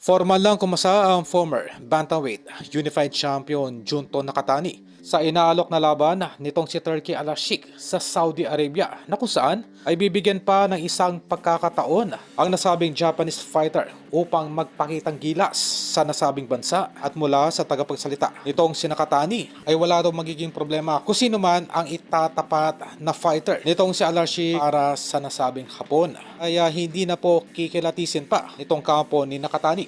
Formal lang kumasa ang former bantamweight unified champion Junto Nakatani sa inaalok na laban nitong si Turki Al-Sheikh sa Saudi Arabia na kung saan ay bibigyan pa ng isang pagkakataon ang nasabing Japanese fighter upang magpakitang gilas sa nasabing bansa at mula sa tagapagsalita nitong si Nakatani ay wala daw magiging problema kung sino man ang itatapat na fighter nitong si Al-Sheikh para sa nasabing hapon. Kaya hindi na po kikilatisin pa nitong kampo ni Nakatani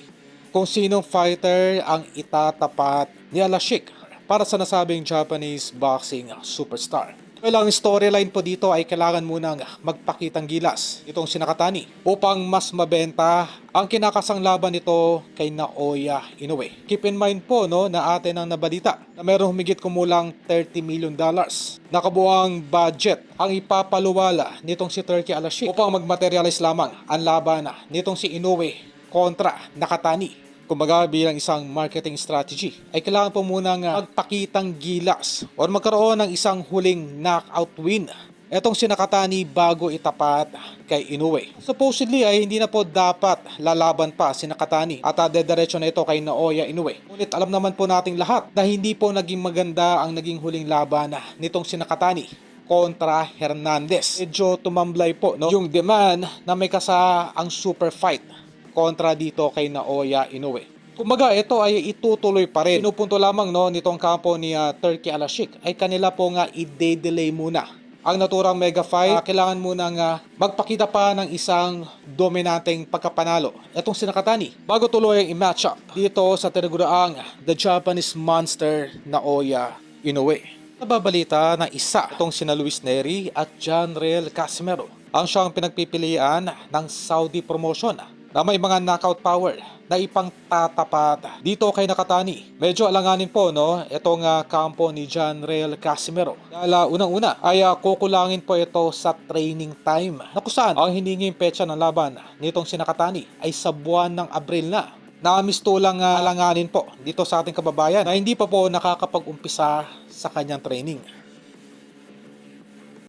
kung sinong fighter ang itatapat ni Al-Sheikh para sa nasabing Japanese boxing superstar. Well, ang storyline po dito ay kailangan munang magpakitang gilas itong si Nakatani upang mas mabenta ang kinakasang laban nito kay Naoya Inoue. Keep in mind po na atin ang nabalita na mayroong humigit kumulang $30 million na kabuang budget ang ipapaluwala nitong si Turki Al-Sheikh upang magmaterialize lamang ang laban nitong si Inoue kontra Nakatani. Kumbaga bilang isang marketing strategy ay kailangan po munang magpakitang gilas o magkaroon ng isang huling knockout win etong si Nakatani bago itapat kay Inoue. Supposedly ay hindi na po dapat lalaban pa si Nakatani at dediretso na ito kay Naoya Inoue. Ngunit alam naman po nating lahat na hindi po naging maganda ang naging huling laban nitong si Nakatani kontra Hernandez. Medyo tumamblay po yung demand na may kasa ang super fight kontra dito kay Naoya Inoue. Kumbaga ito ay itutuloy pa rin. Pinupunto lamang nitong kampo ni Turki Al-Sheikh ay kanila po nga i-delay muna ang naturang mega fight. Kailangan muna nga magpakita pa ng isang dominanteng pagkapanalo itong si Nakatani bago tuloy ang i-match up dito sa tinaguraang The Japanese Monster Naoya Inoue. Nababalita na isa itong sina Luis Neri at John Riel Casimero ang siyang pinagpipilian ng Saudi promotion na may mga knockout power na ipang tatapat dito kay Nakatani. Medyo alanganin po itong kampo ni John Riel Casimero. Dahil unang-una ay kukulangin po ito sa training time na kung saan ang hiningin petsa ng laban nitong si Nakatani ay sa buwan ng Abril na. Namistulang alanganin po dito sa ating kababayan na hindi pa po nakakapag-umpisa sa kanyang training.